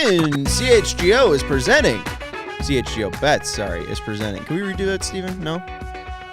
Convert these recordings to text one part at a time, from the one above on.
And CHGO is presenting. CHGO Bets, is presenting. Can we redo that, Steven? No?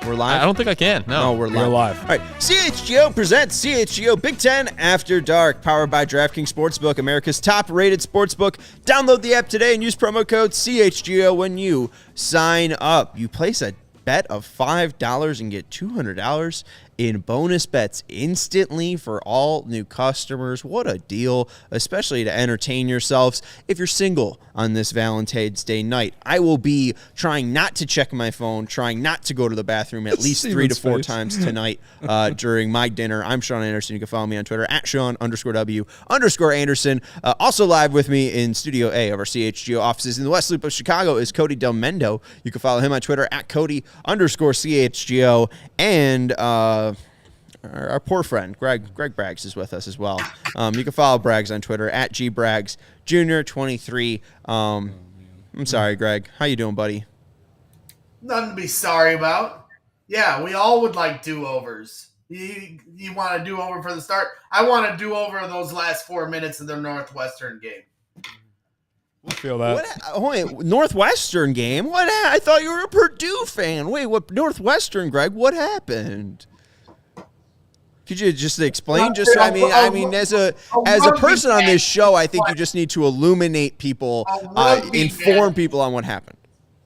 We're live? I don't think I can. No, we're live. Live. All right. CHGO presents CHGO Big Ten After Dark, powered by DraftKings Sportsbook, America's top-rated sportsbook. Download the app today and use promo code CHGO when you sign up. You place a bet of $5 and get $200 in bonus bets instantly for all new customers. What a deal, especially to entertain yourselves. If you're single on this Valentine's Day night, I will be trying not to check my phone, trying not to go to the bathroom at least 3 to 4 times tonight during my dinner. I'm Sean Anderson. You can follow me on Twitter at Sean_W_Anderson. Also live with me in Studio A of our CHGO offices in the West Loop of Chicago is Cody Del Mendo. You can follow him on Twitter at Cody_CHGO. And our poor friend, Greg Braggs, is with us as well. You can follow Braggs on Twitter at GBraggs Jr. 23. I'm sorry, Greg. How you doing, buddy? Nothing to be sorry about. Yeah, we all would like do-overs. You want a do-over for the start? I want a do-over of those last 4 minutes of the Northwestern game. I feel that. Wait, Northwestern game? What? I thought you were a Purdue fan. Wait, what? Northwestern, Greg? What happened? Could you just explain? As a person on this show, I think you just need to illuminate people, inform people on what happened.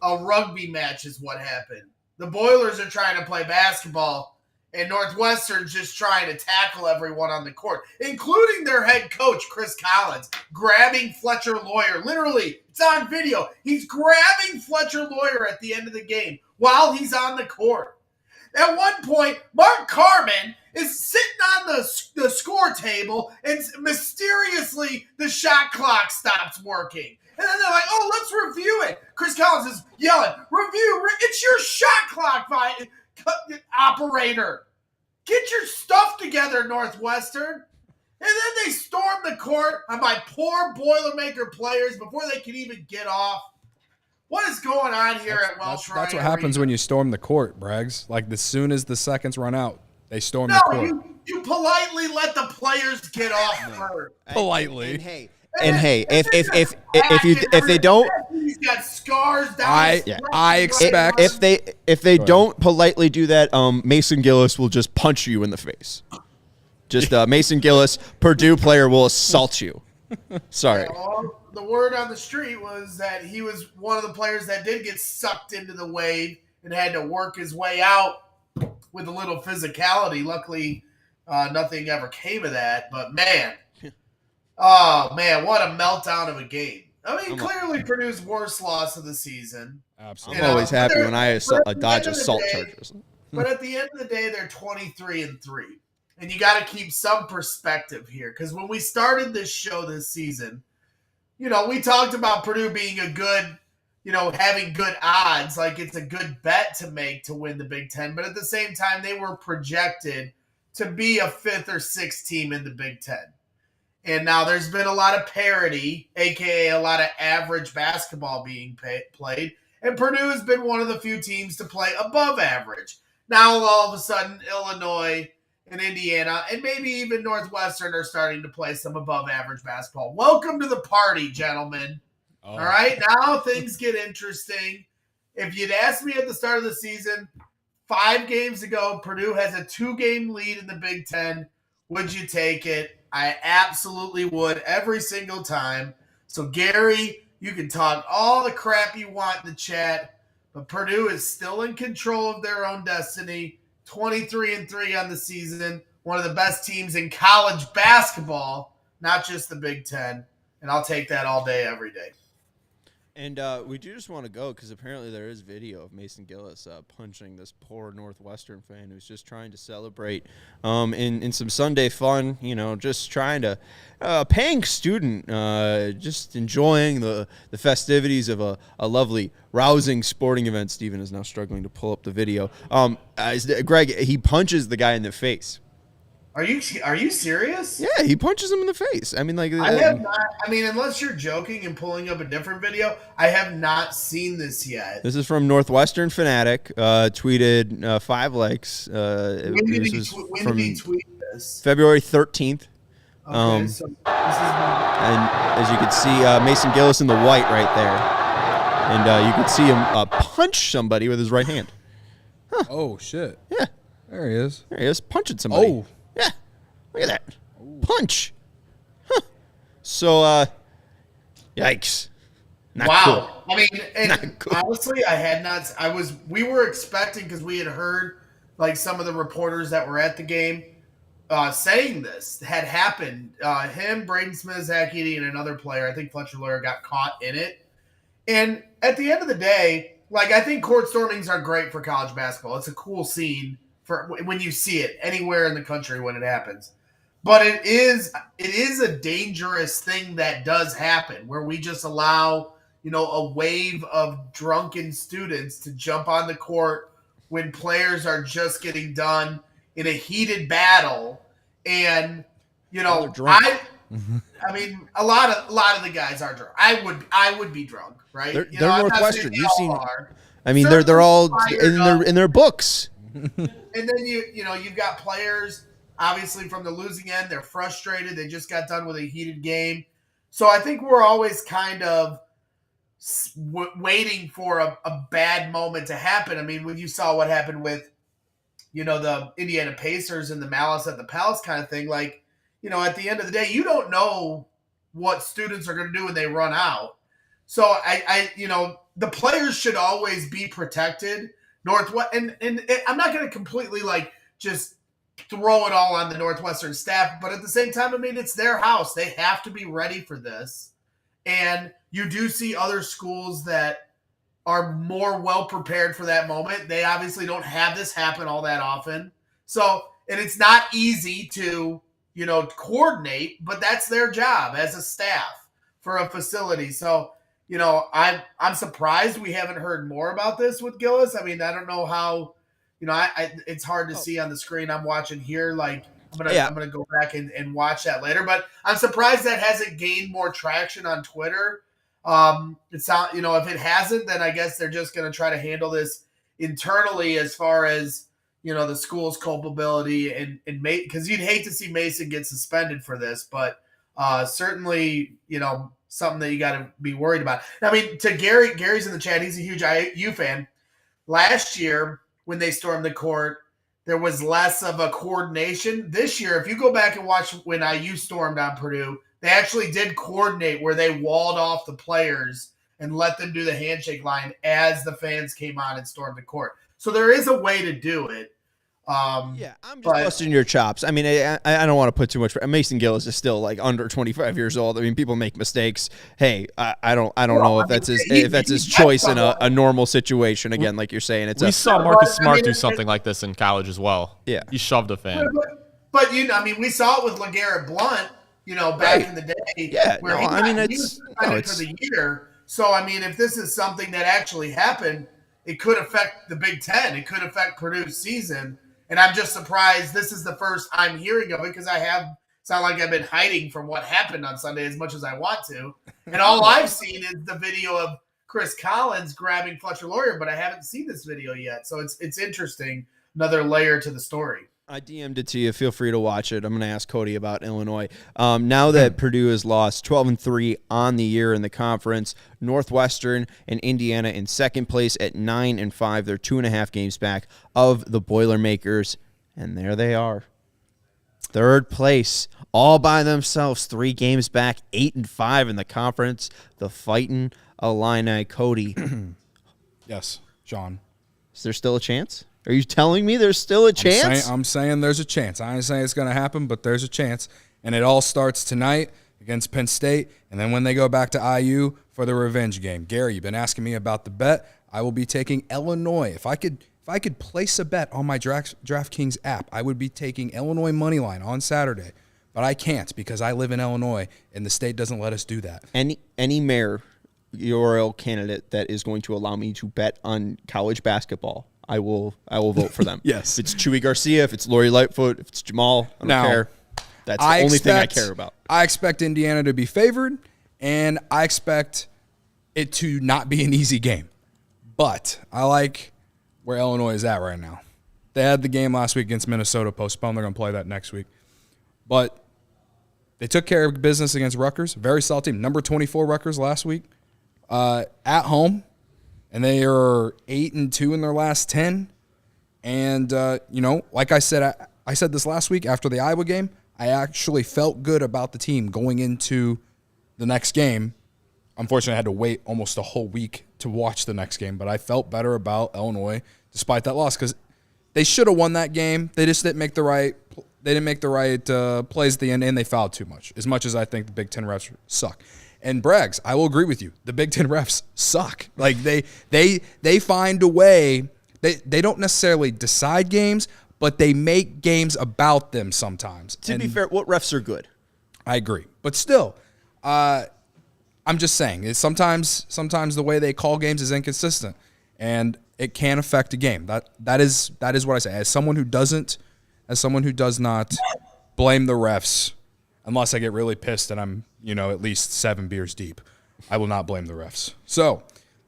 A rugby match is what happened. The Boilers are trying to play basketball, and Northwestern's just trying to tackle everyone on the court, including their head coach, Chris Collins, grabbing Fletcher Lawyer. Literally, it's on video. He's grabbing Fletcher Lawyer at the end of the game while he's on the court. At one point, Mark Carman is sitting on the score table, and mysteriously the shot clock stops working. And then they're like, oh, let's review it. Chris Collins is yelling, review, it's your shot clock, operator. Get your stuff together, Northwestern. And then they storm the court on my poor Boilermaker players before they can even get off. What is going on here at Welsh Ryan? That's what happens when you storm the court, Braggs. Like, as soon as the seconds run out, they storm the court. No, you politely let the players get off first. Politely. And hey, if they don't, he's got scars down. I expect if they don't politely do that, Mason Gillis will just punch you in the face. Just Mason Gillis, Purdue player, will assault you. Sorry. Well, the word on the street was that he was one of the players that did get sucked into the wave and had to work his way out with a little physicality. Luckily, nothing ever came of that. But man. Oh, man, what a meltdown of a game. I mean, clearly Purdue's worst loss of the season. Absolutely. I'm always happy when I dodge assault charges. But at the end of the day, they're 23-3. And you got to keep some perspective here. Because when we started this show this season, we talked about Purdue being a good, having good odds. Like it's a good bet to make to win the Big Ten. But at the same time, they were projected to be a 5th or 6th team in the Big Ten. And now there's been a lot of parity, a.k.a. a lot of average basketball being played. And Purdue has been one of the few teams to play above average. Now all of a sudden, Illinois and Indiana and maybe even Northwestern are starting to play some above average basketball. Welcome to the party, gentlemen. All right, now things get interesting. If you'd asked me at the start of the season, 5 games ago, Purdue has a 2-game lead in the Big Ten. Would you take it? I absolutely would every single time. So, Gary, you can talk all the crap you want in the chat, but Purdue is still in control of their own destiny. 23-3 on the season. One of the best teams in college basketball, not just the Big Ten. And I'll take that all day, every day. And we do just want to go because apparently there is video of Mason Gillis punching this poor Northwestern fan who's just trying to celebrate in some Sunday fun, just trying to paying student, just enjoying the festivities of a lovely, rousing sporting event. Steven is now struggling to pull up the video. Greg, he punches the guy in the face. Are you serious? Yeah, he punches him in the face. I mean, like I have not. I mean, unless you're joking and pulling up a different video, I have not seen this yet. This is from Northwestern Fanatic. Tweeted 5 likes. When did he tweet this? February 13th. Okay, so this is And as you can see, Mason Gillis in the white right there. And you can see him punch somebody with his right hand. Huh. Oh, shit. Yeah. There he is. There he is, punching somebody. Oh. Yeah. Look at that. Ooh. Punch. Huh. So, yikes. Not wow. Cool. I mean, and honestly, we were expecting, because we had heard like some of the reporters that were at the game saying this had happened. Him, Braden Smith, Zach Edey, and another player, I think Fletcher Lawyer, got caught in it. And at the end of the day, like, I think court stormings are great for college basketball. It's a cool scene for when you see it anywhere in the country when it happens. But it is a dangerous thing that does happen, where we just allow, a wave of drunken students to jump on the court when players are just getting done in a heated battle. And, I mean, a lot of the guys are drunk. I would be drunk, right? They're Northwestern. You've seen. I mean, certainly they're all in their books. And then you've got players obviously from the losing end. They're frustrated. They just got done with a heated game. So I think we're always kind of waiting for a bad moment to happen. I mean, when you saw what happened with, the Indiana Pacers and the Malice at the Palace kind of thing, like, at the end of the day, you don't know what students are going to do when they run out. So I the players should always be protected. And I'm not going to completely just throw it all on the Northwestern staff, but at the same time, I mean, it's their house. They have to be ready for this. And you do see other schools that are more well prepared for that moment. They obviously don't have this happen all that often. So, and it's not easy to, coordinate, but that's their job as a staff for a facility. So, I'm surprised we haven't heard more about this with Gillis. I mean, I don't know how, it's hard to see on the screen I'm watching here. Like, I'm gonna go back and watch that later. But I'm surprised that hasn't gained more traction on Twitter. It's not, if it hasn't, then I guess they're just gonna try to handle this internally as far as, the school's culpability and because you'd hate to see Mason get suspended for this, but certainly, something that you got to be worried about. I mean, to Gary's in the chat. He's a huge IU fan. Last year, when they stormed the court, there was less of a coordination. This year, if you go back and watch when IU stormed on Purdue, they actually did coordinate where they walled off the players and let them do the handshake line as the fans came on and stormed the court. So there is a way to do it. I'm just busting your chops. I mean, I don't want to put too much. Mason Gillis is still under 25 years old. I mean, people make mistakes. Hey, I don't know if that's his choice in a normal situation. Again, like you're saying, we saw Marcus Smart do something like this in college as well. Yeah, he shoved a fan. But we saw it with LeGarrette Blount. Back in the day. Yeah, where he was suspended for the year. So I mean, if this is something that actually happened, it could affect the Big Ten. It could affect Purdue's season. And I'm just surprised this is the first I'm hearing of it, because it's not like I've been hiding from what happened on Sunday as much as I want to. And all I've seen is the video of Chris Collins grabbing Fletcher Lawyer, but I haven't seen this video yet. So it's interesting. Another layer to the story. I DM'd it to you. Feel free to watch it. I'm going to ask Cody about Illinois. Now that Purdue has lost 12-3 on the year in the conference, Northwestern and Indiana in second place at 9-5. They're 2.5 games back of the Boilermakers, and there they are. Third place, all by themselves, 3 games back, 8-5 in the conference. The Fighting Illini. Cody. Yes, Sean. Is there still a chance? Are you telling me there's still a chance? I'm saying there's a chance. I ain't saying it's going to happen, but there's a chance. And it all starts tonight against Penn State, and then when they go back to IU for the revenge game. Gary, you've been asking me about the bet. I will be taking Illinois. If I could place a bet on my DraftKings app, I would be taking Illinois money line on Saturday. But I can't, because I live in Illinois, and the state doesn't let us do that. Any mayoral candidate that is going to allow me to bet on college basketball, I will vote for them. Yes. If it's Chewy Garcia, if it's Lori Lightfoot, if it's Jamal, I don't care. That's the only thing I care about. I expect Indiana to be favored, and I expect it to not be an easy game. But I like where Illinois is at right now. They had the game last week against Minnesota postponed. They're going to play that next week. But They took care of business against Rutgers, very solid team. Number 24 Rutgers last week at home, and they are 8-2 in their last 10. And like I said, I said this last week after the Iowa game. I actually felt good about the team going into the next game. Unfortunately, I had to wait almost a whole week to watch the next game, but I felt better about Illinois despite that loss because they should have won that game. They just didn't make the right. They didn't make the right plays at the end, and they fouled too much. As much as I think the Big Ten refs suck, and Braggs, I will agree with you. The Big Ten refs suck. Like they find a way. They don't necessarily decide games, but they make games about them sometimes. To be fair, what refs are good? I agree, but still, I'm just saying is sometimes the way they call games is inconsistent, and it can affect a game. That is what I say. As someone who does not blame the refs, unless I get really pissed and I'm at least 7 beers deep, I will not blame the refs. So.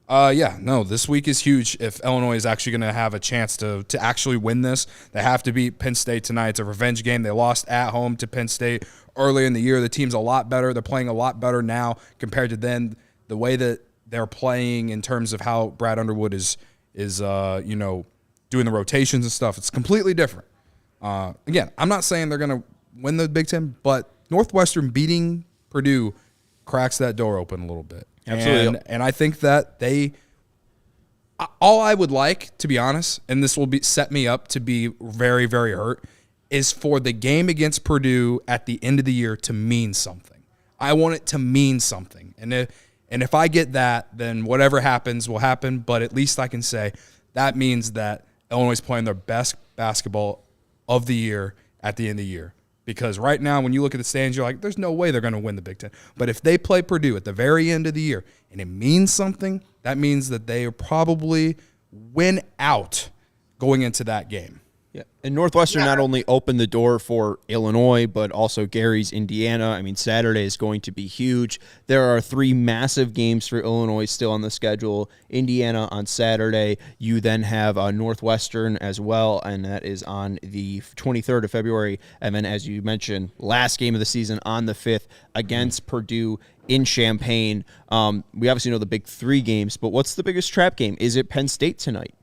This week is huge. If Illinois is actually going to have a chance to actually win this, they have to beat Penn State tonight. It's a revenge game. They lost at home to Penn State earlier in the year. The team's a lot better. They're playing a lot better now compared to then. The way that they're playing in terms of how Brad Underwood is doing the rotations and stuff, it's completely different. Again, I'm not saying they're going to win the Big Ten, but Northwestern beating Purdue cracks that door open a little bit. Absolutely. And I think that all I would like, to be honest, and this will set me up to be very, very hurt, is for the game against Purdue at the end of the year to mean something. I want it to mean something. And if I get that, then whatever happens will happen, but at least I can say that means that Illinois is playing their best basketball of the year at the end of the year. Because right now, when you look at the standings, you're like, there's no way they're going to win the Big Ten. But if they play Purdue at the very end of the year and it means something, that means that they probably win out going into that game. Yeah, and Northwestern not only opened the door for Illinois, but also Gary's Indiana. I mean, Saturday is going to be huge. There are 3 massive games for Illinois still on the schedule. Indiana on Saturday. You then have Northwestern as well, and that is on the 23rd of February. And then, as you mentioned, last game of the season on the 5th against Purdue in Champaign. We obviously know the big 3 games, but what's the biggest trap game? Is it Penn State tonight?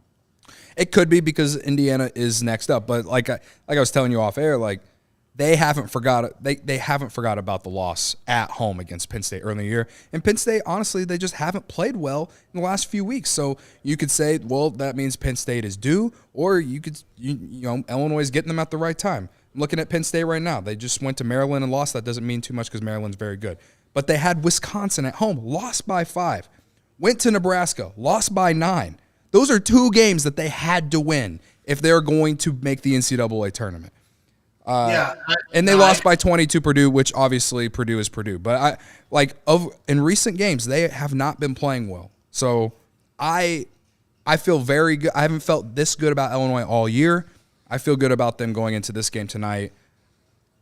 It could be because Indiana is next up, but like I was telling you off air, like they haven't forgot about the loss at home against Penn State early in the year. And Penn State, honestly, they just haven't played well in the last few weeks. So you could say, well, that means Penn State is due, or you could Illinois is getting them at the right time. I'm looking at Penn State right now. They just went to Maryland and lost. That doesn't mean too much because Maryland's very good. But they had Wisconsin at home, lost by 5. Went to Nebraska, lost by 9. Those are 2 games that they had to win if they're going to make the NCAA tournament. And they lost by 20 to Purdue, which obviously Purdue is Purdue. But in recent games, they have not been playing well. So I feel very good. I haven't felt this good about Illinois all year. I feel good about them going into this game tonight.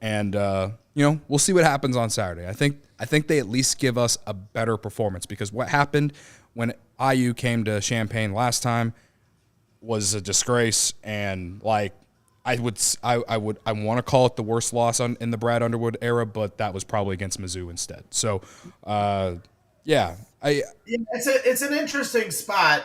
And we'll see what happens on Saturday. I think they at least give us a better performance because what happened when IU came to Champaign last time was a disgrace, and I want to call it the worst loss in the Brad Underwood era, but that was probably against Mizzou instead. So, it's an interesting spot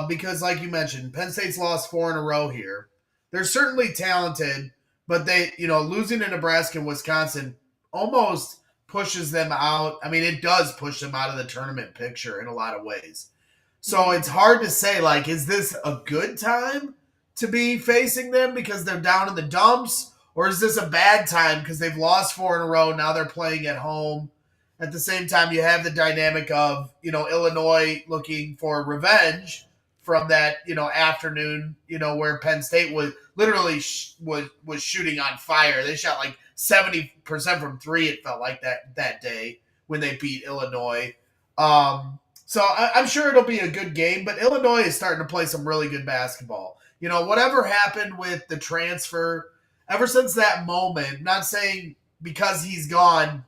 because, like you mentioned, Penn State's lost 4 in a row here. They're certainly talented, but they, losing to Nebraska and Wisconsin almost pushes them out. I mean, it does push them out of the tournament picture in a lot of ways. So it's hard to say, is this a good time to be facing them because they're down in the dumps? Or is this a bad time because they've lost 4 in a row, now they're playing at home? At the same time, you have the dynamic of, Illinois looking for revenge from that, afternoon, where Penn State was literally was shooting on fire. They shot 70% from 3, it felt like that day when they beat Illinois. So I'm sure it'll be a good game, but Illinois is starting to play some really good basketball. Whatever happened with the transfer, ever since that moment, not saying because he's gone,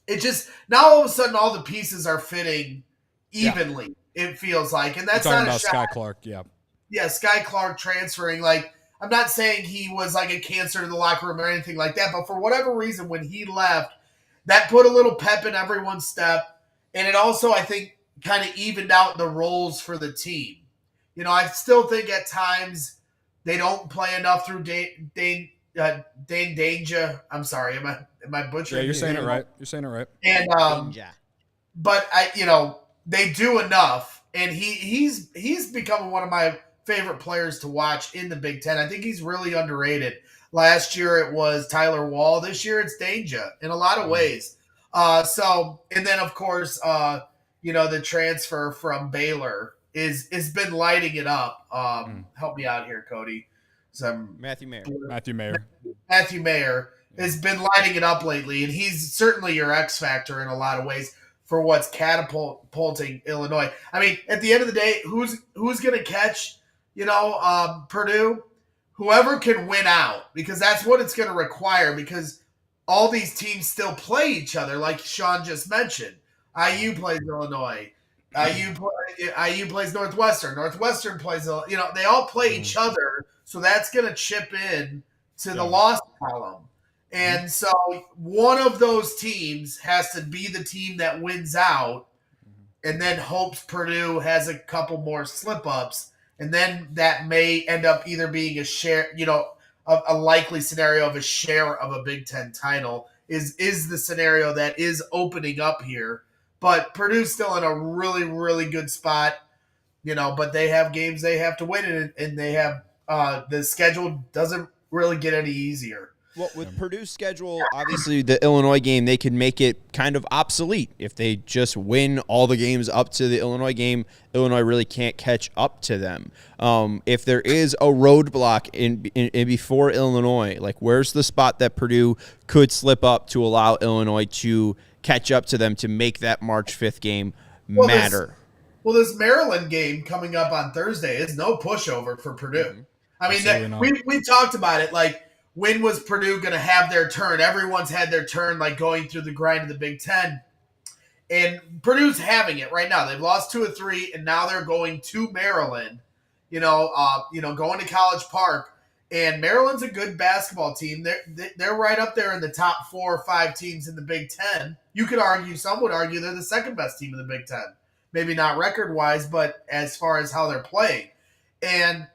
it just, now all of a sudden all the pieces are fitting evenly, it feels like. And that's not a shot. Sky Clark, yeah. Yeah, Sky Clark transferring, I'm not saying he was a cancer to the locker room or anything like that, but for whatever reason, when he left, that put a little pep in everyone's step. And it also, I think, kind of evened out the roles for the team. I still think at times they don't play enough through Dane Danger. I'm sorry, am I butchering? Yeah, you're saying it right. You're saying it right. And but they do enough, and he's become one of my favorite players to watch in the Big Ten. I think he's really underrated. Last year it was Tyler Wall. This year it's Danger in a lot of ways. And then of course, the transfer from Baylor is been lighting it up. Help me out here, Cody. Matthew Mayer. Matthew Mayer has been lighting it up lately, and he's certainly your X factor in a lot of ways for what's catapulting Illinois. I mean, at the end of the day, who's going to catch, Purdue? Whoever can win out, because that's what it's going to require, because all these teams still play each other, like Sean just mentioned. IU plays Illinois. IU plays Northwestern. Northwestern plays, they all play each other, so that's going to chip in to the loss column. And so one of those teams has to be the team that wins out and then hopes Purdue has a couple more slip-ups, and then that may end up either being a share, a likely scenario of a share of a Big Ten title is the scenario that is opening up here. But Purdue's still in a really, really good spot, but they have games they have to win, and they have the schedule doesn't really get any easier. Well, with Purdue's schedule, obviously the Illinois game, they could make it kind of obsolete. If they just win all the games up to the Illinois game, Illinois really can't catch up to them. If there is a roadblock in before Illinois, like where's the spot that Purdue could slip up to allow Illinois to catch up to them to make that March 5th game matter? This Maryland game coming up on Thursday is no pushover for Purdue. I mean, we talked about it, like, when was Purdue going to have their turn? Everyone's had their turn, like going through the grind of the Big Ten. And Purdue's having it right now. They've lost 2 of 3, and now they're going to Maryland, going to College Park. And Maryland's a good basketball team. They're right up there in the top 4 or 5 teams in the Big Ten. Some would argue they're the second best team in the Big Ten. Maybe not record-wise, but as far as how they're playing. And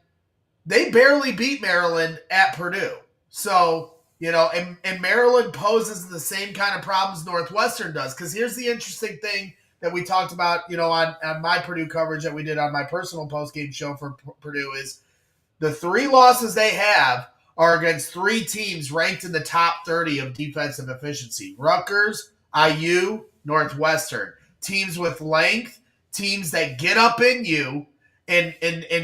they barely beat Maryland at Purdue. So, and Maryland poses the same kind of problems Northwestern does. Because here's the interesting thing that we talked about, on my Purdue coverage that we did on my personal postgame show for Purdue is the 3 losses they have are against 3 teams ranked in the top 30 of defensive efficiency. Rutgers, IU, Northwestern. Teams with length, teams that get up in you, and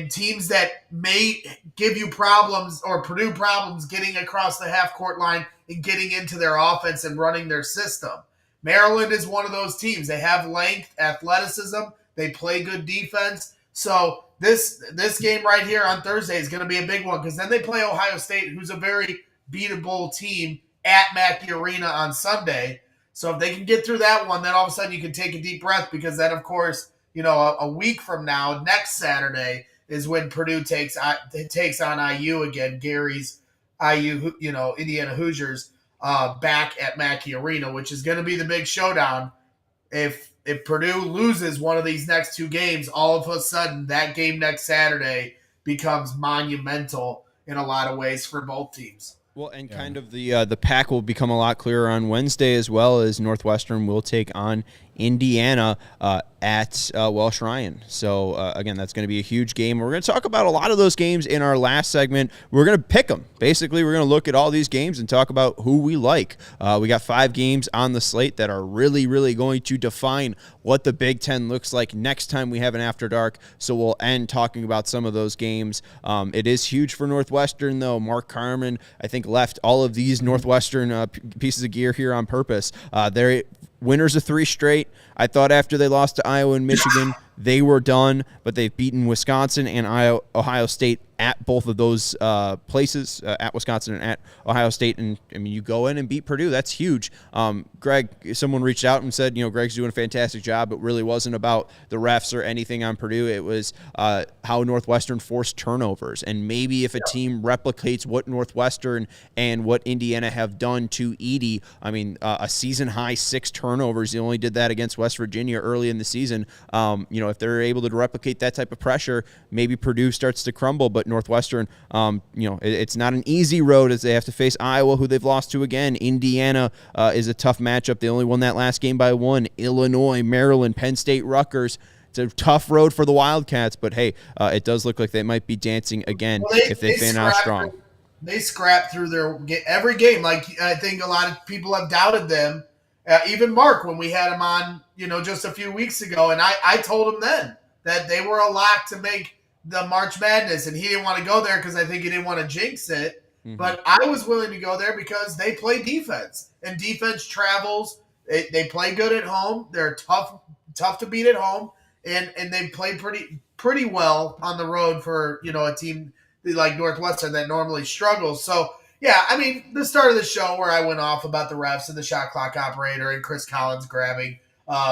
teams that may give you problems or Purdue problems getting across the half-court line and getting into their offense and running their system. Maryland is one of those teams. They have length, athleticism. They play good defense. So this game right here on Thursday is going to be a big one, because then they play Ohio State, who's a very beatable team, at Mackey Arena on Sunday. So if they can get through that one, then all of a sudden you can take a deep breath, because then, of course, a week from now, next Saturday, is when Purdue takes on IU again. Gary's IU, Indiana Hoosiers, back at Mackey Arena, which is going to be the big showdown. If Purdue loses one of these next 2 games, all of a sudden that game next Saturday becomes monumental in a lot of ways for both teams. Well, and kind of the pack will become a lot clearer on Wednesday, as well as Northwestern will take on Indiana at Welsh Ryan. So, again, that's going to be a huge game. We're going to talk about a lot of those games in our last segment. We're going to pick them. Basically, we're going to look at all these games and talk about who we like. We got 5 games on the slate that are really, really going to define what the Big Ten looks like next time we have an After Dark. So we'll end talking about some of those games. It is huge for Northwestern, though. Mark Carman, I think, left all of these Northwestern pieces of gear here on purpose. They're winners of 3 straight. I thought after they lost to Iowa and Michigan, they were done, but they've beaten Wisconsin and Ohio State at both of those places, at Wisconsin and at Ohio State. And, I mean, you go in and beat Purdue. That's huge. Greg, someone reached out and said, Greg's doing a fantastic job. It really wasn't about the refs or anything on Purdue. It was how Northwestern forced turnovers. And maybe if a team replicates what Northwestern and what Indiana have done to Edie, I mean, a season-high 6 turnovers. They only did that against West Virginia early in the season. If they're able to replicate that type of pressure, maybe Purdue starts to crumble. But Northwestern, it's not an easy road as they have to face Iowa, who they've lost to again. Indiana is a tough matchup. They only won that last game by 1. Illinois, Maryland, Penn State, Rutgers. It's a tough road for the Wildcats, but hey, it does look like they might be dancing again if they fan out strong. They scrap through every game. Like, I think a lot of people have doubted them. Even Mark, when we had him on, just a few weeks ago, and I told him then that they were a lock to make the March Madness, and he didn't want to go there because I think he didn't want to jinx it. Mm-hmm. But I was willing to go there because they play defense, and defense travels. They play good at home. They're tough to beat at home, and they play pretty well on the road for a team like Northwestern that normally struggles. So yeah, I mean, the start of the show where I went off about the refs and the shot clock operator and Chris Collins grabbing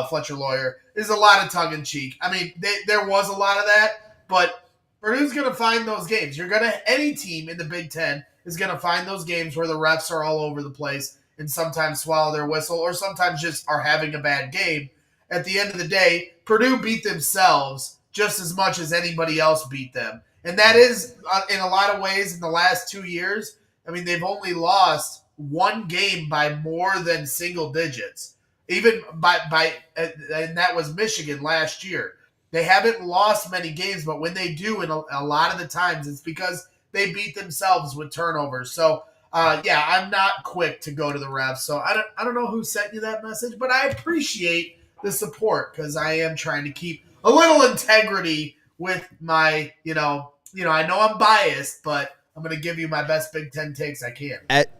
Fletcher Lawyer is a lot of tongue in cheek. I mean, there was a lot of that, but Purdue's going to find those games. Any team in the Big Ten is going to find those games where the refs are all over the place and sometimes swallow their whistle or sometimes just are having a bad game. At the end of the day, Purdue beat themselves just as much as anybody else beat them. And that is, in a lot of ways, in the last 2 years, I mean, they've only lost 1 game by more than single digits. Even and that was Michigan last year. They haven't lost many games, but when they do, and a lot of the times, it's because they beat themselves with turnovers. So, I'm not quick to go to the refs. So I don't know who sent you that message, but I appreciate the support because I am trying to keep a little integrity with my, I know I'm biased, but I'm going to give you my best Big Ten takes I can.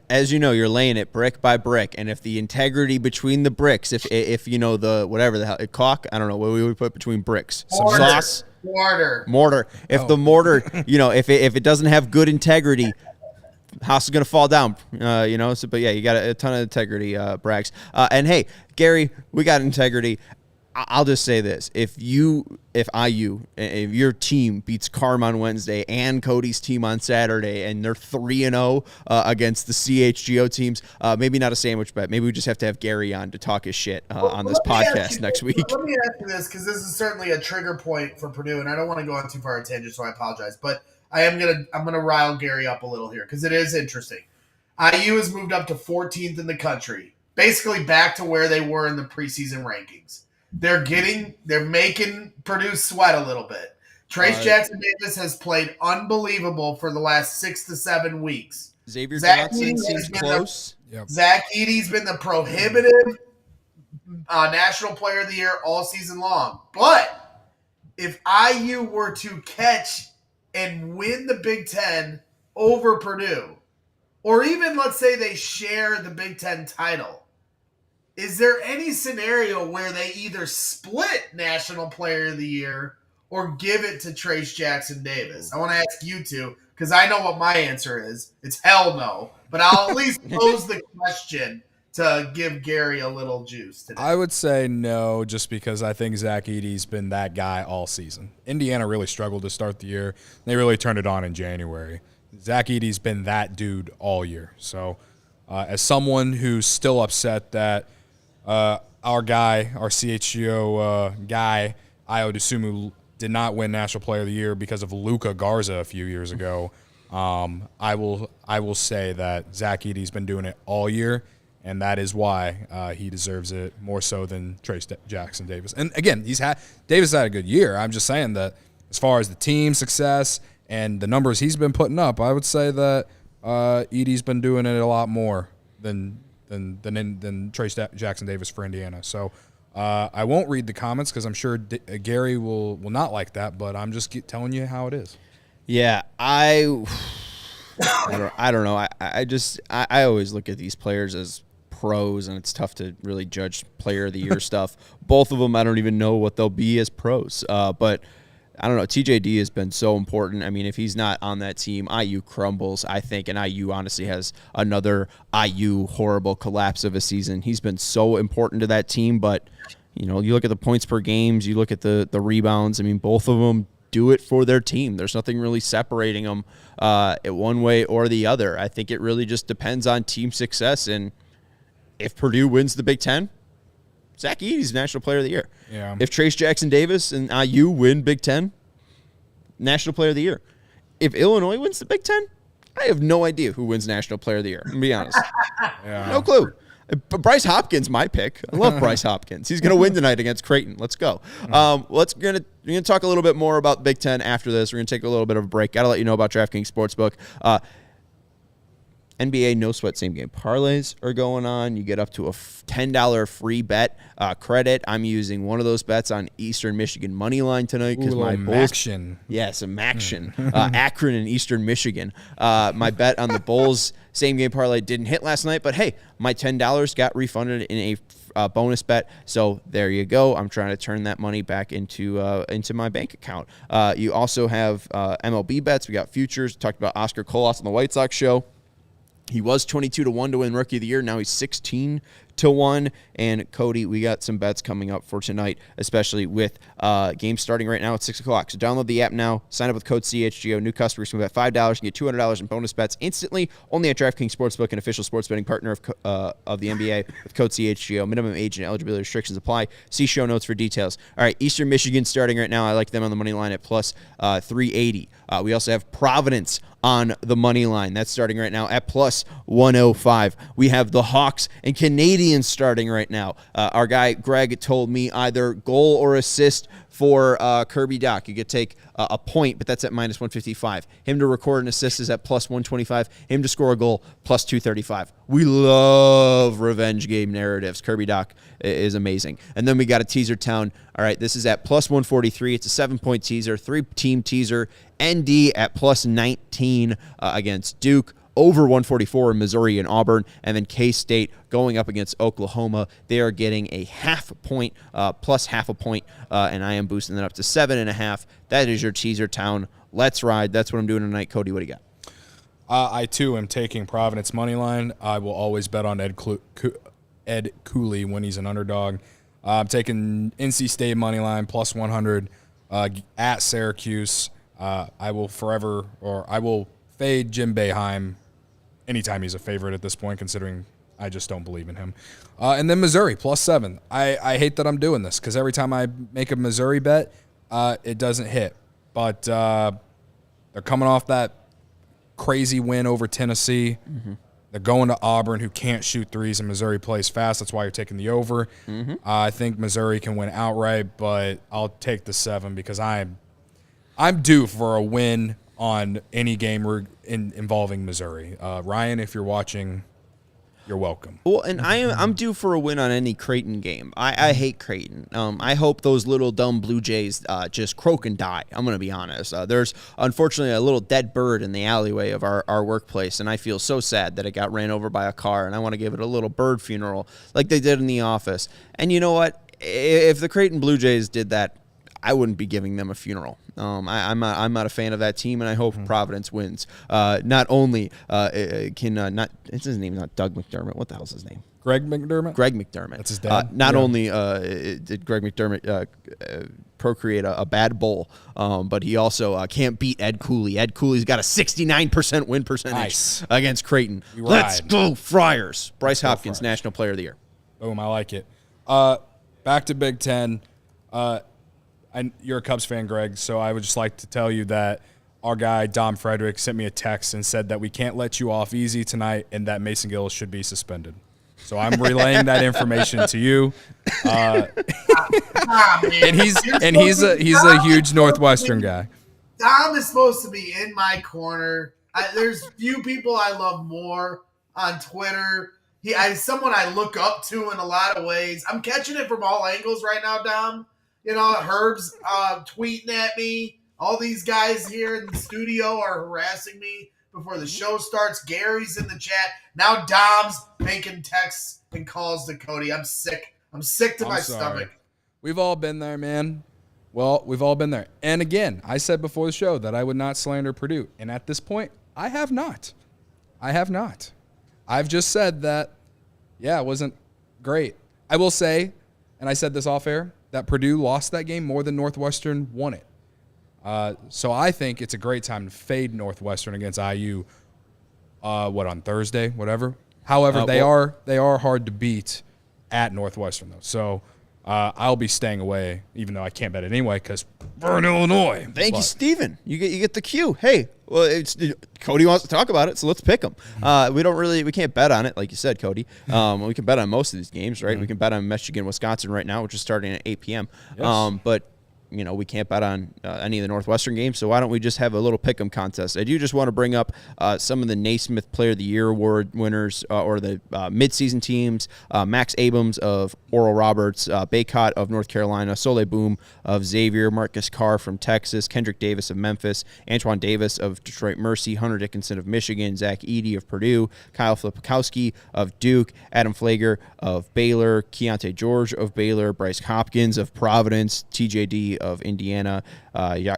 As you know, you're laying it brick by brick, and if the integrity between the bricks, if the whatever the hell, caulk, I don't know, what we would put between bricks, Mortar. some sauce, mortar. If the mortar, if it doesn't have good integrity, house is going to fall down, So, but yeah, you got a ton of integrity, Braggs. And hey, Gary, we got integrity. I'll just say this: if your team beats Carm on Wednesday and Cody's team on Saturday, and they're 3-0 against the CHGO teams, maybe not a sandwich bet. Maybe we just have to have Gary on to talk his shit on this podcast next week. Let me ask you this, because this is certainly a trigger point for Purdue, and I don't want to go on too far a tangent, so I apologize. But I'm gonna rile Gary up a little here because it is interesting. IU has moved up to 14th in the country, basically back to where they were in the preseason rankings. They're making Purdue sweat a little bit. Trace Jackson Davis has played unbelievable for the last 6 to 7 weeks. Xavier Johnson seems close. Zach Edey's been the prohibitive National Player of the Year all season long. But if IU were to catch and win the Big Ten over Purdue, or even let's say they share the Big Ten title, is there any scenario where they either split National Player of the Year or give it to Trace Jackson Davis? I want to ask you two, because I know what my answer is. It's hell no. But I'll at least pose the question to give Gary a little juice today. I would say no, just because I think Zach Edey's been that guy all season. Indiana really struggled to start the year. They really turned it on in January. Zach Edey's been that dude all year. So as someone who's still upset that our guy, our CHGO guy, Ayo Dosunmu, did not win National Player of the Year because of Luka Garza a few years ago, I will say that Zach Edey's been doing it all year, and that is why he deserves it more so than Trace Jackson Davis. And again, Davis had a good year. I'm just saying that as far as the team success and the numbers he's been putting up, I would say that Edey's been doing it a lot more than Trace Jackson Davis for Indiana. So I won't read the comments because I'm sure Gary will not like that, but I'm just telling you how it is. Yeah, I don't know. I always look at these players as pros, and it's tough to really judge player of the year stuff. Both of them, I don't even know what they'll be as pros. But I don't know. TJD has been so important. I mean, if he's not on that team, IU crumbles, I think, and IU honestly has another IU horrible collapse of a season. He's been so important to that team, but you look at the points per games, you look at the rebounds. I mean, both of them do it for their team. There's nothing really separating them one way or the other. I think it really just depends on team success, and if Purdue wins the Big Ten, Zach Edey's National Player of the Year. Yeah. If Trace Jackson Davis and IU win Big Ten, National Player of the Year. If Illinois wins the Big Ten, I have no idea who wins National Player of the Year. I'm gonna be honest. No clue. But Bryce Hopkins, my pick. I love Bryce Hopkins. He's going to win tonight against Creighton. Let's go. We're gonna talk a little bit more about Big Ten after this. We're going to take a little bit of a break. Got to let you know about DraftKings Sportsbook. NBA no sweat same game parlays are going on. You get up to a $10 free bet credit. I'm using one of those bets on Eastern Michigan money line tonight because my Bulls. Yes, a Maction. Akron and Eastern Michigan. My bet on the Bulls same game parlay didn't hit last night, but hey, my $10 got refunded in a bonus bet. So there you go. I'm trying to turn that money back into my bank account. You also have MLB bets. We got futures. Talked about Oscar Colas on the White Sox show. He was 22-1 to win Rookie of the Year. Now he's 16-1. And Cody, we got some bets coming up for tonight, especially with games starting right now at 6 o'clock. So download the app now. Sign up with code CHGO. New customers can bet $5 and get $200 in bonus bets instantly. Only at DraftKings Sportsbook, an official sports betting partner of the NBA with code CHGO. Minimum age and eligibility restrictions apply. See show notes for details. All right, Eastern Michigan starting right now. I like them on the money line at plus 380. We also have Providence on the money line. That's starting right now at plus 105. We have the Hawks and Canadians starting right now. Our guy Greg told me either goal or assist for Kirby Doc. You could take a point, but that's at minus 155. Him to record an assist is at plus 125. Him to score a goal, plus 235. We love revenge game narratives. Kirby Doc is amazing. And then we got a teaser town. All right, this is at plus 143. It's a 7-point teaser, 3-team teaser. ND at plus 19 against Duke. Over 144 in Missouri and Auburn, and then K-State going up against Oklahoma. They are getting a half a point, plus half a point, and I am boosting that up to 7.5. That is your teaser town. Let's ride. That's what I'm doing tonight. Cody, what do you got? I, too, am taking Providence money line. I will always bet on Ed Cooley when he's an underdog. I'm taking NC State money line, plus 100 at Syracuse. I will fade Jim Boeheim anytime he's a favorite at this point, considering I just don't believe in him. And then Missouri, plus 7. I hate that I'm doing this because every time I make a Missouri bet, it doesn't hit. But they're coming off that crazy win over Tennessee. Mm-hmm. They're going to Auburn, who can't shoot threes, and Missouri plays fast. That's why you're taking the over. Mm-hmm. I think Missouri can win outright, but I'll take the 7 because I'm due for a win on any game involving Missouri. Ryan, if you're watching, you're welcome. Well, and I'm due for a win on any Creighton game. I hate Creighton. I hope those little dumb Blue Jays just croak and die. I'm going to be honest. There's, unfortunately, a little dead bird in the alleyway of our workplace, and I feel so sad that it got ran over by a car, and I want to give it a little bird funeral like they did in the office. And you know what? If the Creighton Blue Jays did that, I wouldn't be giving them a funeral. I'm not a fan of that team, and I hope Providence wins. Not only it's his name, not Doug McDermott. What the hell's his name? Greg McDermott. Greg McDermott. That's his dad. Not only did Greg McDermott procreate a bad bull, but he also can't beat Ed Cooley. Ed Cooley's got a 69% win percentage against Creighton. Let's go Friars. Bryce Hopkins, National Player of the Year. Boom, I like it. Back to Big Ten. You're a Cubs fan, Greg, so I would just like to tell you that our guy, Dom Frederick, sent me a text and said that we can't let you off easy tonight and that Mason Gill should be suspended. So I'm relaying that information to you. And he's a huge Northwestern guy. Dom is supposed to be in my corner. There's few people I love more on Twitter. He's someone I look up to in a lot of ways. I'm catching it from all angles right now, Dom. You know, Herb's tweeting at me. All these guys here in the studio are harassing me before the show starts. Gary's in the chat. Now Dom's making texts and calls to Cody. I'm sick. I'm sick to my stomach. We've all been there, man. Well, we've all been there. And again, I said before the show that I would not slander Purdue. And at this point, I have not. I've just said that, it wasn't great. I will say, and I said this off air, that Purdue lost that game more than Northwestern won it. So I think it's a great time to fade Northwestern against IU, on Thursday, whatever. However, they are hard to beat at Northwestern, though. So I'll be staying away, even though I can't bet it anyway, because we're in Illinois. Thank you, Steven. You get the cue. Hey, well, Cody wants to talk about it, so let's pick them. We can't bet on it, like you said, Cody. We can bet on most of these games, right? We can bet on Michigan, Wisconsin right now, which is starting at 8 p.m. Yes. But we can't bet on any of the Northwestern games, so why don't we just have a little pick'em contest? I do just want to bring up some of the Naismith Player of the Year award winners or the midseason teams. Max Abrams of Oral Roberts, Baycott of North Carolina, Soleil Boom of Xavier, Marcus Carr from Texas, Kendrick Davis of Memphis, Antoine Davis of Detroit Mercy, Hunter Dickinson of Michigan, Zach Edey of Purdue, Kyle Flipkowski of Duke, Adam Flager of Baylor, Keontae George of Baylor, Bryce Hopkins of Providence, TJD of Indiana,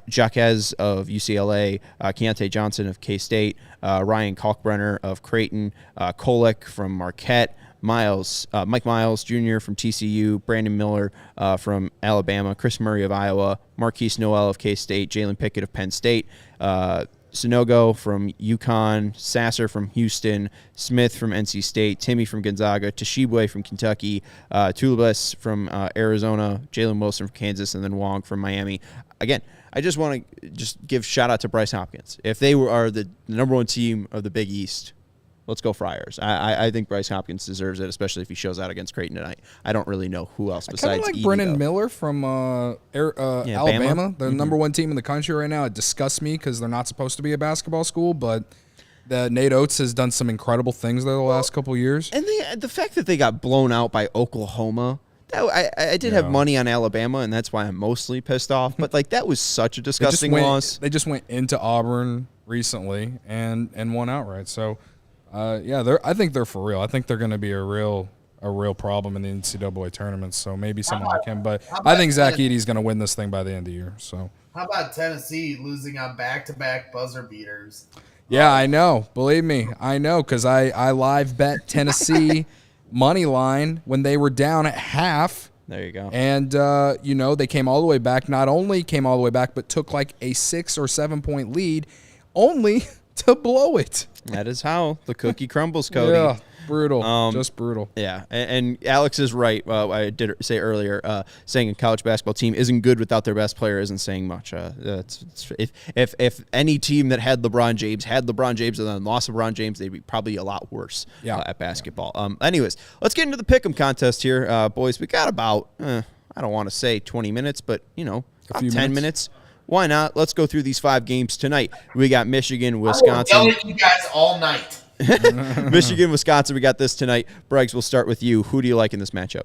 Jacques of UCLA, Keontae Johnson of K-State, Ryan Kalkbrenner of Creighton, Kolek from Marquette, Mike Miles Jr. from TCU, Brandon Miller from Alabama, Chris Murray of Iowa, Marquise Noel of K-State, Jalen Pickett of Penn State, Sinogo from UConn, Sasser from Houston, Smith from NC State, Timmy from Gonzaga, Toshibwe from Kentucky, Tulibas from Arizona, Jalen Wilson from Kansas, and then Wong from Miami. Again, I just want to give shout out to Bryce Hopkins. If they are the number one team of the Big East, let's go Friars. I think Bryce Hopkins deserves it, especially if he shows out against Creighton tonight. I don't really know who else besides like Edey, Brennan though. Miller from Alabama. The number one team in the country right now. It disgusts me because they're not supposed to be a basketball school, but Nate Oates has done some incredible things there the last couple of years. And the fact that they got blown out by Oklahoma, I did have money on Alabama, and that's why I'm mostly pissed off. But that was such a disgusting loss. They just went into Auburn recently and won outright. So. I think they're for real. I think they're going to be a real problem in the NCAA tournament. So maybe someone like him, but I think Zach Edey's going to win this thing by the end of the year. So how about Tennessee losing on back-to-back buzzer beaters? Yeah, I know. Believe me, I know because I live bet Tennessee money line when they were down at half. There you go. And they came all the way back. Not only came all the way back, but took like a 6 or 7 point lead, only to blow it. That is how the cookie crumbles, Cody. Yeah, brutal. Just brutal. Yeah, and Alex is right. I did say earlier, saying a college basketball team isn't good without their best player isn't saying much. If any team that had LeBron James and then lost LeBron James, they'd be probably a lot worse at basketball. Anyways, let's get into the pick'em contest here, boys. We got about, I don't want to say 20 minutes, but, about 10 minutes. Why not? Let's go through these 5 games tonight. We got Michigan, Wisconsin. I will yell at you guys all night. Michigan, Wisconsin. We got this tonight. Braggs, we'll start with you. Who do you like in this matchup?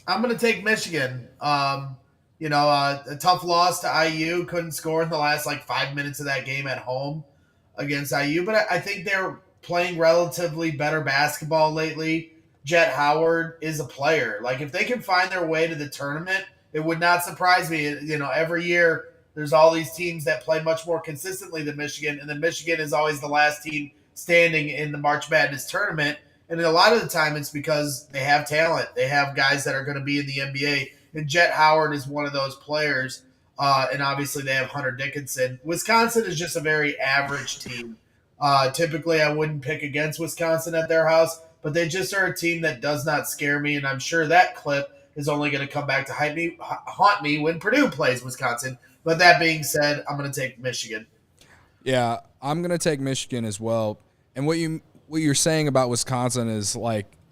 I'm going to take Michigan. A tough loss to IU. Couldn't score in the last 5 minutes of that game at home against IU. But I think they're playing relatively better basketball lately. Jet Howard is a player. If they can find their way to the tournament, it would not surprise me. Every year there's all these teams that play much more consistently than Michigan, and then Michigan is always the last team standing in the March Madness tournament. And a lot of the time it's because they have talent. They have guys that are going to be in the NBA, and Jet Howard is one of those players. And obviously they have Hunter Dickinson. Wisconsin is just a very average team. Typically I wouldn't pick against Wisconsin at their house, but they just are a team that does not scare me, and I'm sure that clip is only going to come back to haunt me when Purdue plays Wisconsin. But that being said, I'm going to take Michigan. Yeah, I'm going to take Michigan as well. And what you're saying about Wisconsin is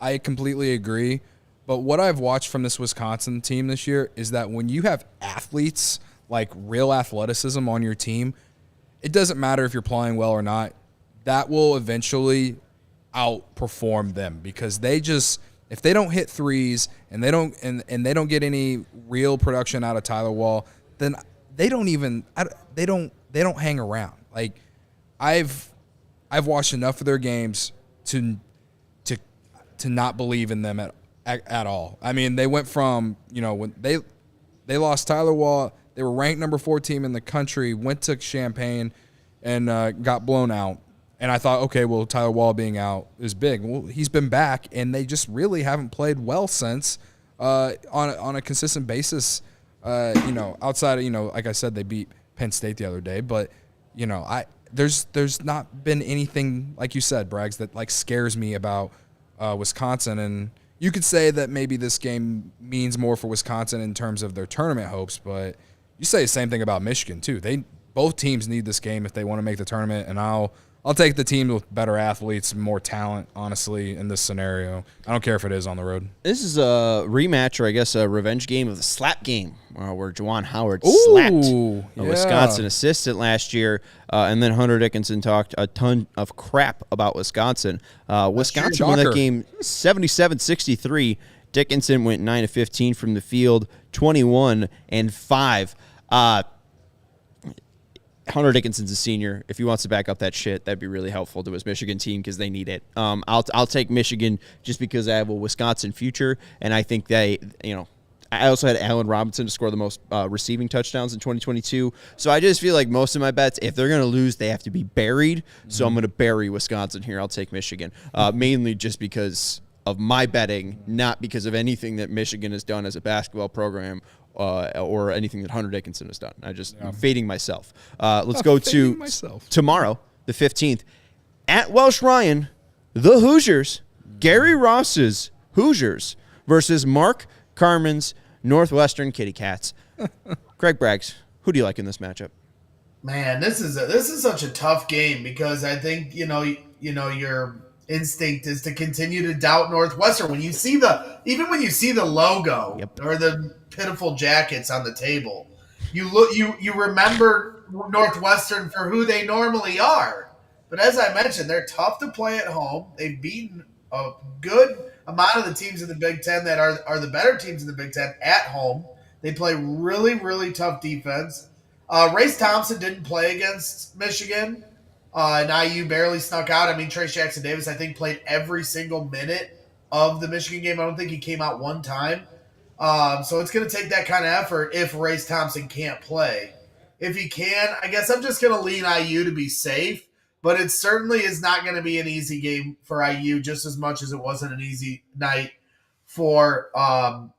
I completely agree. But what I've watched from this Wisconsin team this year is that when you have athletes, real athleticism on your team, it doesn't matter if you're playing well or not. That will eventually outperform them because if they don't hit threes and they don't get any real production out of Tyler Wall, then they don't hang around. I've watched enough of their games to not believe in them at all. I mean, they went from when They lost Tyler Wall. They were ranked number 4 team in the country, went to Champaign, and got blown out. And I thought, okay, well, Tyler Wall being out is big. Well, he's been back, and they just really haven't played well since on a consistent basis. Outside of, like I said, they beat Penn State the other day. But, there's not been anything, like you said, Braggs, that, like, scares me about Wisconsin. And you could say that maybe this game means more for Wisconsin in terms of their tournament hopes, but you say the same thing about Michigan, too. Both teams need this game if they want to make the tournament, and I'll take the team with better athletes, more talent, honestly, in this scenario. I don't care if it is on the road. This is a rematch, or I guess a revenge game of the slap game, where Juwan Howard slapped a Wisconsin assistant last year, and then Hunter Dickinson talked a ton of crap about Wisconsin. Wisconsin won that game 77-63. Dickinson went 9 of 15 from the field, 21 and 5. Hunter Dickinson's a senior. If he wants to back up that shit, that'd be really helpful to his Michigan team because they need it. I'll take Michigan just because I have a Wisconsin future, and I think I also had Allen Robinson to score the most receiving touchdowns in 2022. So I just feel like most of my bets, if they're going to lose, they have to be buried. Mm-hmm. So I'm going to bury Wisconsin here. I'll take Michigan, mainly just because of my betting, not because of anything that Michigan has done as a basketball program or anything that Hunter Dickinson has done. I'm fading myself. Let's go to tomorrow, the 15th, at Welsh Ryan, the Hoosiers, Gary Ross's Hoosiers versus Mark Carmen's Northwestern Kitty Cats. Craig Braggs, who do you like in this matchup? Man, this is such a tough game because I think your instinct is to continue to doubt Northwestern when you see the logo or the pitiful jackets on the table. You remember Northwestern for who they normally are. But as I mentioned, they're tough to play at home. They've beaten a good amount of the teams in the Big Ten that are the better teams in the Big Ten at home. They play really, really tough defense. Race Thompson didn't play against Michigan. And IU barely snuck out. I mean, Trace Jackson-Davis, I think, played every single minute of the Michigan game. I don't think he came out one time. So it's going to take that kind of effort if Race Thompson can't play. If he can, I guess I'm just going to lean IU to be safe. But it certainly is not going to be an easy game for IU, just as much as it wasn't an easy night for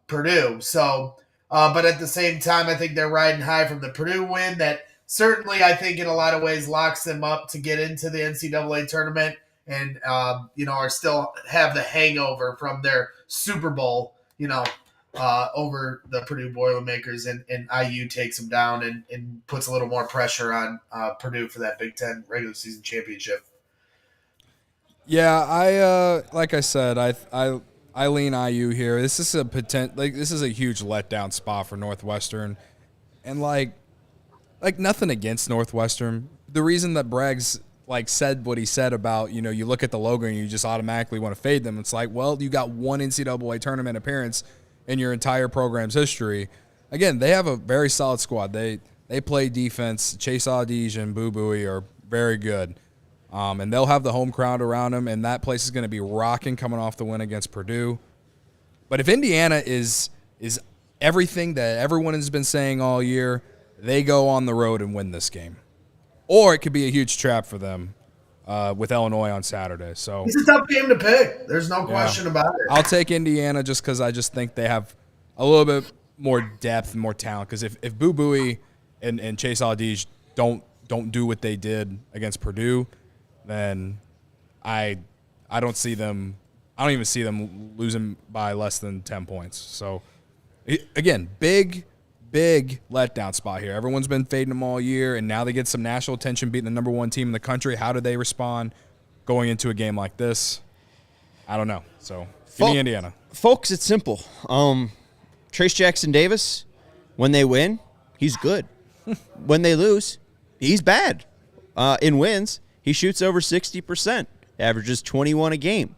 Purdue. So, but at the same time, I think they're riding high from the Purdue win that certainly, I think, in a lot of ways, locks them up to get into the NCAA tournament and, are still have the hangover from their Super Bowl, over the Purdue Boilermakers, and IU takes them down and puts a little more pressure on Purdue for that Big Ten regular season championship. Yeah, like I said, I lean IU here. This is this is a huge letdown spot for Northwestern, and like nothing against Northwestern. The reason that Braggs said what he said about, you look at the logo and you just automatically want to fade them. It's like, well, you got one NCAA tournament appearance in your entire program's history. Again, they have a very solid squad. They play defense. Chase Audige and Boo Buie are very good. And they'll have the home crowd around them, and that place is going to be rocking coming off the win against Purdue. But if Indiana is everything that everyone has been saying all year, they go on the road and win this game. Or it could be a huge trap for them with Illinois on Saturday. So it's a tough game to pick. There's no question about it. I'll take Indiana just because I just think they have a little bit more depth and more talent. Because if Boo Buie and Chase Audige don't do what they did against Purdue, then I don't see them. I don't even see them losing by less than 10 points. So again, big letdown spot here. Everyone's been fading them all year, and now they get some national attention beating the number 1 team in the country. How do they respond going into a game like this? I don't know. So give me Indiana. Folks, it's simple. Trace Jackson-Davis, when they win, he's good. When they lose, he's bad. In wins, he shoots over 60%, averages 21 a game.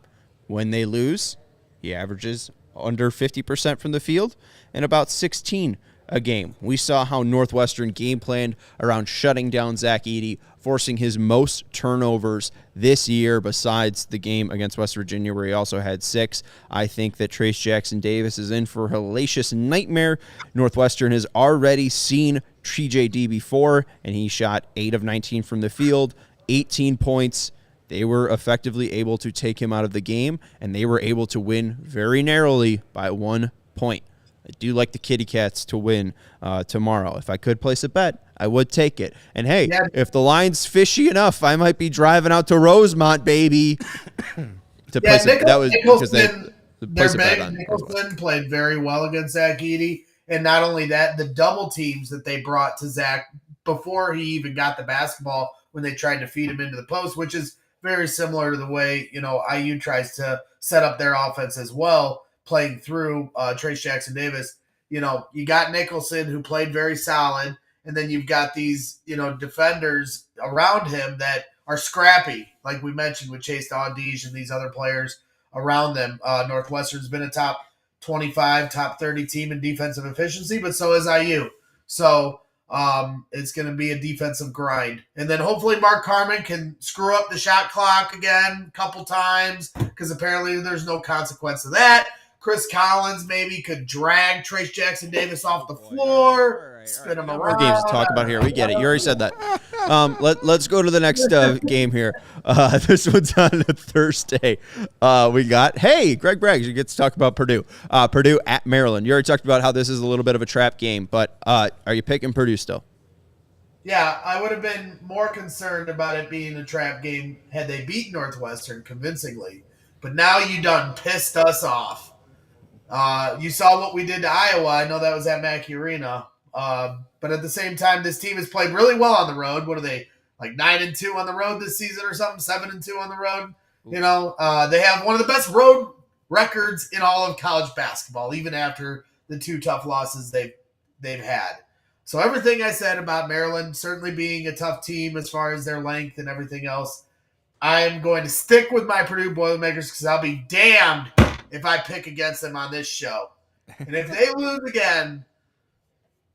When they lose, he averages under 50% from the field and about 16 a game. We saw how Northwestern game planned around shutting down Zach Edey, forcing his most turnovers this year besides the game against West Virginia where he also had 6. I think that Trace Jackson Davis is in for a hellacious nightmare. Northwestern has already seen TJD before, and he shot 8 of 19 from the field, 18 points. They were effectively able to take him out of the game, and they were able to win very narrowly by 1 point. I do like the Kitty Cats to win tomorrow. If I could place a bet, I would take it. And, hey, if the line's fishy enough, I might be driving out to Rosemont, baby, to place it. That was because Nicholson played very well against Zach Edey. And not only that, the double teams that they brought to Zach before he even got the basketball when they tried to feed him into the post, which is very similar to the way, IU tries to set up their offense as well, playing through Trace Jackson Davis. You got Nicholson, who played very solid, and then you've got these, defenders around him that are scrappy, like we mentioned with Chase Dawdige and these other players around them. Northwestern's been a top 25, top 30 team in defensive efficiency, but so is IU. So it's going to be a defensive grind. And then hopefully Mark Carman can screw up the shot clock again a couple times, because apparently there's no consequence of that. Chris Collins maybe could drag Trace Jackson Davis off the floor, spin him around. More games to talk about here. We get it. You already said that. Let's go to the next game here. This one's on a Thursday. We got, Greg Braggs, you get to talk about Purdue. Purdue at Maryland. You already talked about how this is a little bit of a trap game, but are you picking Purdue still? Yeah, I would have been more concerned about it being a trap game had they beat Northwestern convincingly. But now you done pissed us off. You saw what we did to Iowa. I know that was at Mackey Arena. But at the same time, this team has played really well on the road. What are they, like 9-2 on the road this season or something? 7-2 on the road. They have one of the best road records in all of college basketball, even after the 2 tough losses they've had. So everything I said about Maryland certainly being a tough team as far as their length and everything else, I am going to stick with my Purdue Boilermakers because I'll be damned if I pick against them on this show. And if they lose again,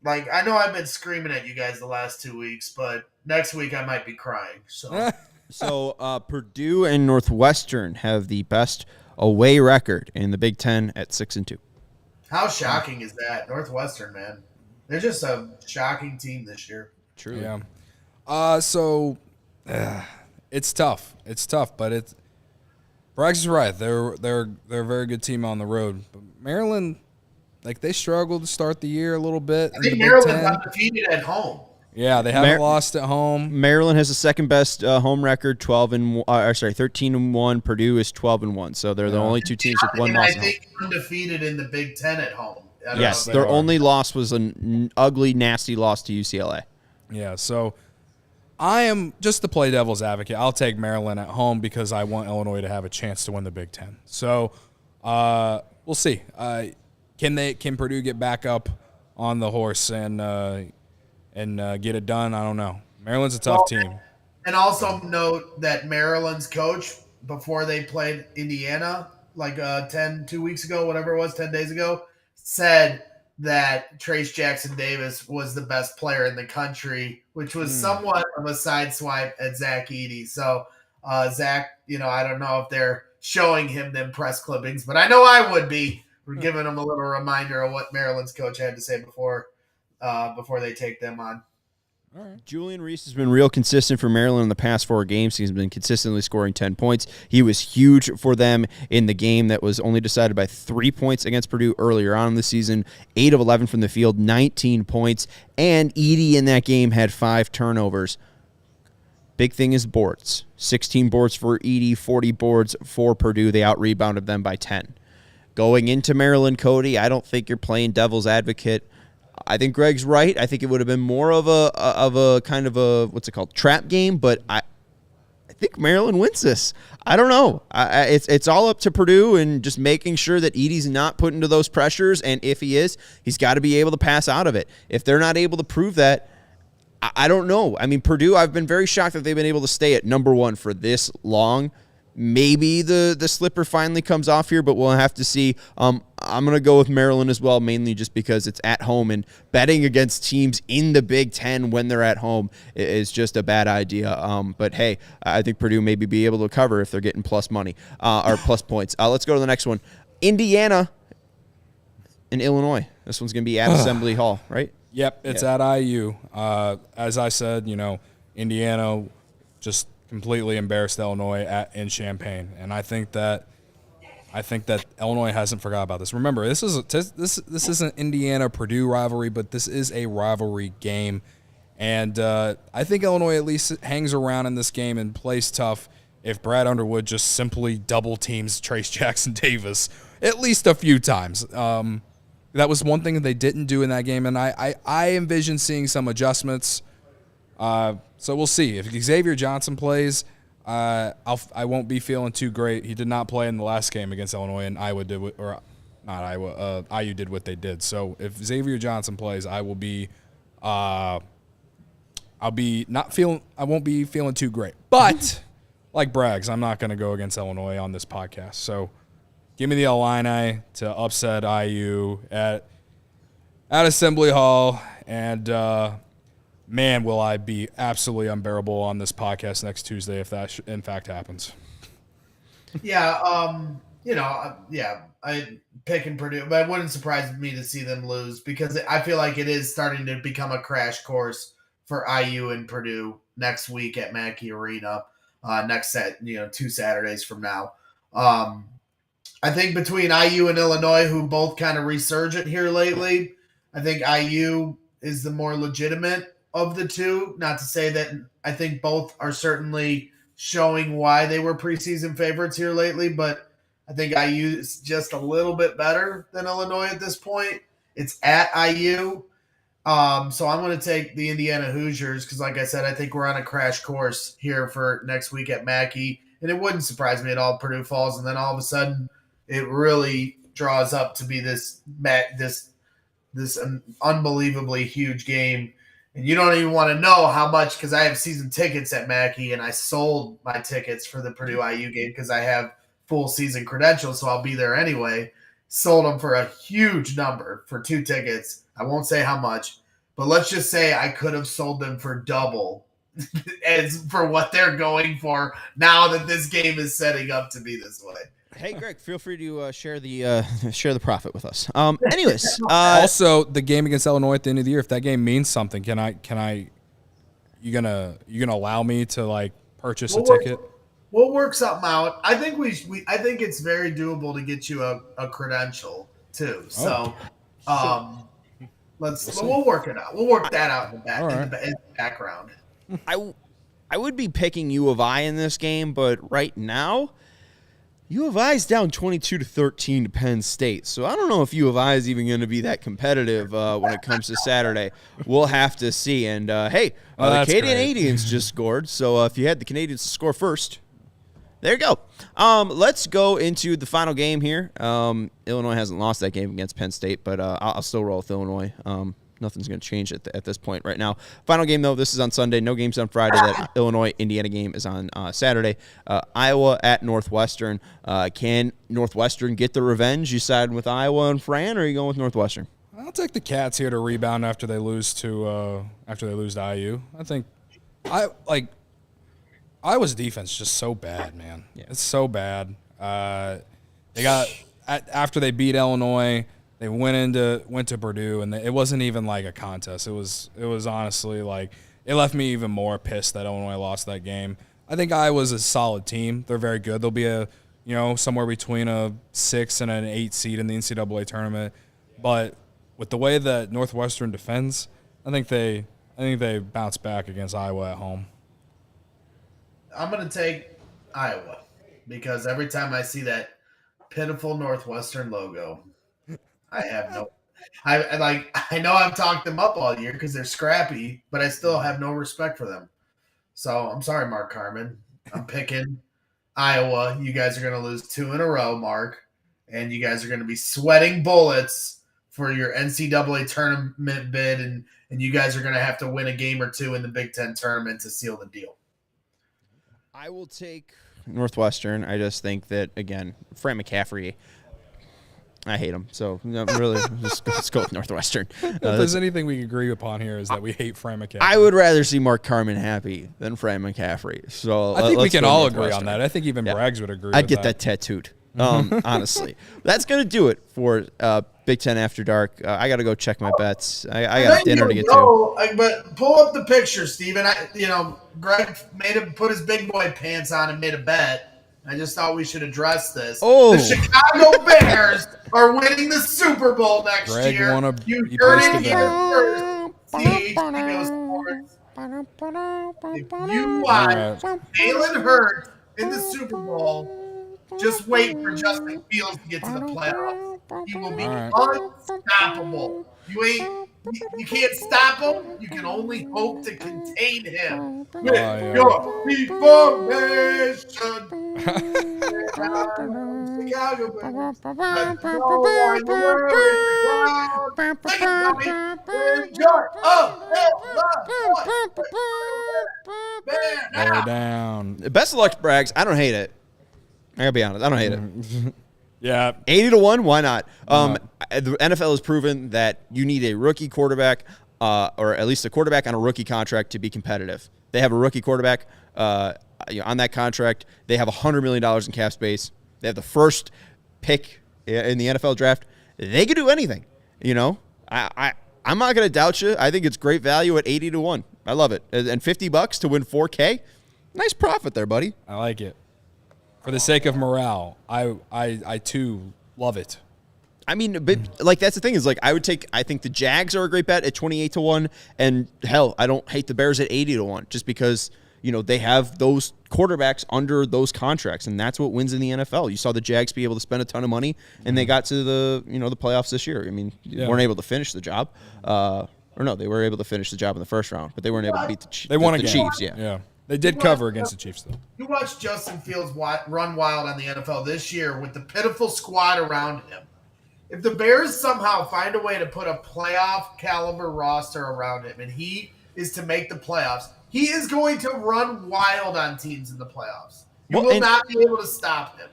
I know I've been screaming at you guys the last 2 weeks, but next week I might be crying. So Purdue and Northwestern have the best away record in the Big Ten at 6-2. How shocking is that? Northwestern, man. They're just a shocking team this year. True. Yeah. It's tough. It's tough, but Braggs is right. They're a very good team on the road. But Maryland, they struggled to start the year a little bit. I think Maryland's undefeated at home. Yeah, they haven't lost at home. Maryland has the second best home record, 13-1. Purdue is 12-1. So they're the only 2 teams with 1 loss. I think undefeated in the Big Ten at home. Yes, their only loss was an ugly, nasty loss to UCLA. Yeah, so I am, just to play devil's advocate, I'll take Maryland at home because I want Illinois to have a chance to win the Big Ten. So we'll see. Can Purdue get back up on the horse and get it done? I don't know. Maryland's a tough team. And also note that Maryland's coach, before they played Indiana, 2 weeks ago, whatever it was, 10 days ago, said that Trace Jackson Davis was the best player in the country, which was somewhat of a sideswipe at Zach Edey. So Zach, I don't know if they're showing him them press clippings, but I know I would be. We're giving him a little reminder of what Maryland's coach had to say before they take them on. All right. Julian Reese has been real consistent for Maryland in the past 4 games. He's been consistently scoring 10 points. He was huge for them in the game that was only decided by 3 points against Purdue earlier on in the season. 8 of 11 from the field, 19 points. And Edey in that game had 5 turnovers. Big thing is boards. 16 boards for Edey, 40 boards for Purdue. They out-rebounded them by 10. Going into Maryland, Cody, I don't think you're playing devil's advocate. I think Greg's right. I think it would have been more of a kind of a trap game, but I think Maryland wins this. I don't know. It's all up to Purdue and just making sure that Edey's not put into those pressures, and if he is, he's got to be able to pass out of it. If they're not able to prove that, I don't know. I mean, Purdue, I've been very shocked that they've been able to stay at number 1 for this long. Maybe the slipper finally comes off here, but we'll have to see. I'm going to go with Maryland as well, mainly just because it's at home, and betting against teams in the Big Ten when they're at home is just a bad idea. But hey, I think Purdue maybe be able to cover if they're getting plus money or plus points. Let's go to the next one. Indiana and Illinois. This one's going to be at Assembly Hall, right? Yep, it's at IU. As I said, Indiana just completely embarrassed Illinois in Champaign, and I think that Illinois hasn't forgot about this. Remember, this is an Indiana-Purdue rivalry, but this is a rivalry game, and I think Illinois at least hangs around in this game and plays tough if Brad Underwood just simply double teams Trace Jackson Davis at least a few times. That was one thing that they didn't do in that game, and I envision seeing some adjustments. So we'll see. If Xavier Johnson plays, I won't be feeling too great. He did not play in the last game against Illinois, and IU did what they did. So if Xavier Johnson plays, I won't be feeling too great. But like Braggs, I'm not going to go against Illinois on this podcast. So give me the Illini to upset IU at Assembly Hall, and man, will I be absolutely unbearable on this podcast next Tuesday if that in fact happens. Yeah, I picking Purdue, but it wouldn't surprise me to see them lose because I feel like it is starting to become a crash course for IU and Purdue next week at Mackey Arena. Next 2 Saturdays from now. I think between IU and Illinois, who both kind of resurgent here lately, I think IU is the more legitimate of the two. Not to say that I think both are certainly showing why they were preseason favorites here lately, but I think IU is just a little bit better than Illinois at this point. It's at IU. So I'm going to take the Indiana Hoosiers because, like I said, I think we're on a crash course here for next week at Mackey. And it wouldn't surprise me at all if Purdue falls, and then all of a sudden it really draws up to be this unbelievably huge game. And you don't even want to know how much, because I have season tickets at Mackey, and I sold my tickets for the Purdue IU game because I have full season credentials, so I'll be there anyway. Sold them for a huge number for 2 tickets. I won't say how much, but let's just say I could have sold them for double as for what they're going for now that this game is setting up to be this way. Hey, Greg, feel free to share the profit with us. Anyways, also the game against Illinois at the end of the year, if that game means something, you gonna allow me to purchase a ticket? We'll work something out. I think I think it's very doable to get you a credential too. So, we'll work it out. We'll work that out in the background. I would be picking U of I in this game, but right now, U of I is down 22-13 to Penn State. So I don't know if U of I is even going to be that competitive when it comes to Saturday. We'll have to see. And the Canadians just scored. So if you had the Canadians to score first, there you go. Let's go into the final game here. Illinois hasn't lost that game against Penn State, but I'll still roll with Illinois. Nothing's going to change at this point right now. Final game, though, this is on Sunday. No games on Friday. That Illinois-Indiana game is on Saturday. Iowa at Northwestern. Can Northwestern get the revenge? You siding with Iowa and Fran, or are you going with Northwestern? I'll take the Cats here to rebound after they lose to IU. I think Iowa's defense is just so bad, man. Yeah. It's so bad. They got after they beat Illinois. They went to Purdue, and it wasn't even like a contest. It was honestly it left me even more pissed that Illinois lost that game. I think Iowa's a solid team. They're very good. They'll be somewhere between a 6 and an 8 seed in the NCAA tournament. But with the way that Northwestern defends, I think they bounce back against Iowa at home. I'm going to take Iowa because every time I see that pitiful Northwestern logo, I know I've talked them up all year because they're scrappy, but I still have no respect for them. So I'm sorry, Mark Carmen. I'm picking Iowa. You guys are going to lose 2 in a row, Mark, and you guys are going to be sweating bullets for your NCAA tournament bid, and you guys are going to have to win a game or 2 in the Big Ten tournament to seal the deal. I will take Northwestern. I just think that, again, Fran McCaffrey – I hate them. So I'm really let's go with Northwestern. If there's anything we agree upon here is that we hate Fran McCaffrey. I would rather see Mark Carman happy than Fran McCaffrey. So I think we let's can go all Northwestern. agree on that. I think even Braggs would agree. I'd with get that tattooed. Honestly, that's gonna do it for Big Ten After Dark. I got to go check my bets. I got dinner to get to. But pull up the picture, Steven. Greg made him put his big boy pants on and made a bet. I just thought we should address this. Oh. The Chicago Bears are winning the Super Bowl next Greg year. he You heard placed it a here bet. first. CHGO Sports. If you watch Jalen Hurts in the Super Bowl, just wait for Justin Fields to get to the playoffs. He will be unstoppable. You can't stop him. You can only hope to contain him with your information. Chicago Bears. They're down. Best of luck, Braggs. I don't hate it. I gotta be honest. I don't hate it. Yeah. 80-1. Why not? The NFL has proven that you need a rookie quarterback, or at least a quarterback on a rookie contract to be competitive. They have a rookie quarterback on that contract. They have $100 million in cap space. They have the first pick in the NFL draft. They could do anything. I'm not gonna doubt you. I think it's great value at 80-1. I love it. And $50 to win $4K. Nice profit there, buddy. I like it. For the sake of morale, I too love it. I mean, but that's the thing is I think the Jags are a great bet at 28-1, and hell, I don't hate the Bears at 80-1 just because they have those quarterbacks under those contracts, and that's what wins in the NFL. You saw the Jags be able to spend a ton of money, and they got to the the playoffs this year. I mean, weren't able to finish the job, or no, they were able to finish the job in the first round, but they weren't able to beat the Chiefs. They won the again. Chiefs, yeah. Yeah. They did cover against the Chiefs, though. You watched Justin Fields run wild on the NFL this year with the pitiful squad around him. If the Bears somehow find a way to put a playoff caliber roster around him and he is to make the playoffs, he is going to run wild on teams in the playoffs. You will not be able to stop him.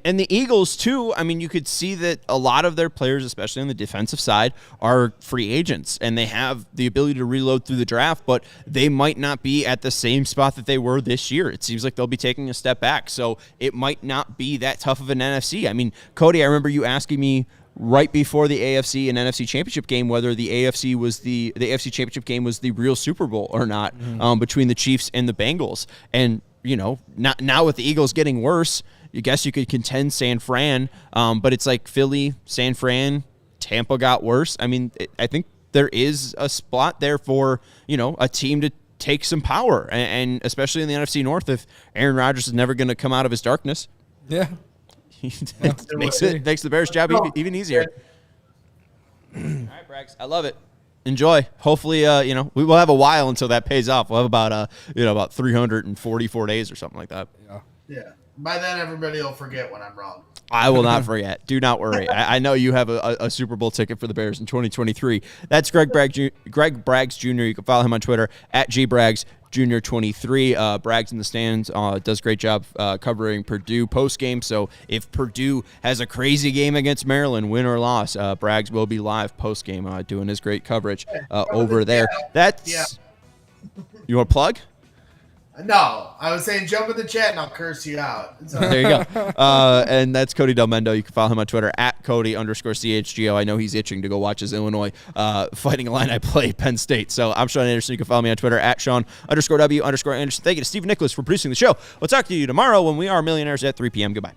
And the Eagles, too, I mean, you could see that a lot of their players, especially on the defensive side, are free agents, and they have the ability to reload through the draft, but they might not be at the same spot that they were this year. It seems like they'll be taking a step back, so it might not be that tough of an NFC. I mean, Cody, I remember you asking me right before the AFC and NFC championship game whether the AFC championship game was the real Super Bowl or not, between the Chiefs and the Bengals. And, now with the Eagles getting worse, I guess you could contend San Fran, but it's like Philly, San Fran, Tampa got worse. I mean, I think there is a spot there for, a team to take some power, and especially in the NFC North, if Aaron Rodgers is never going to come out of his darkness. Yeah. It makes the Bears' job even easier. All right, Braggs, I love it. Enjoy. Hopefully, we will have a while until that pays off. We'll have about 344 days or something like that. Yeah. By then, everybody will forget when I'm wrong. I will not forget. Do not worry. I know you have a Super Bowl ticket for the Bears in 2023. That's Greg Braggs Jr. You can follow him on Twitter at GBraggs Jr. 23. Braggs in the stands does a great job covering Purdue post-game. So if Purdue has a crazy game against Maryland, win or loss, Braggs will be live post-game doing his great coverage over there. You want to plug? No, I was saying jump in the chat and I'll curse you out. There you go. And that's Cody Del Mendo. You can follow him on Twitter at Cody_CHGO. I know he's itching to go watch his Illinois Fighting Illini play Penn State. So I'm Sean Anderson. You can follow me on Twitter at Sean_W_Anderson. Thank you to Stephen Nicholas for producing the show. We'll talk to you tomorrow when we are Millionaires at 3 p.m. Goodbye.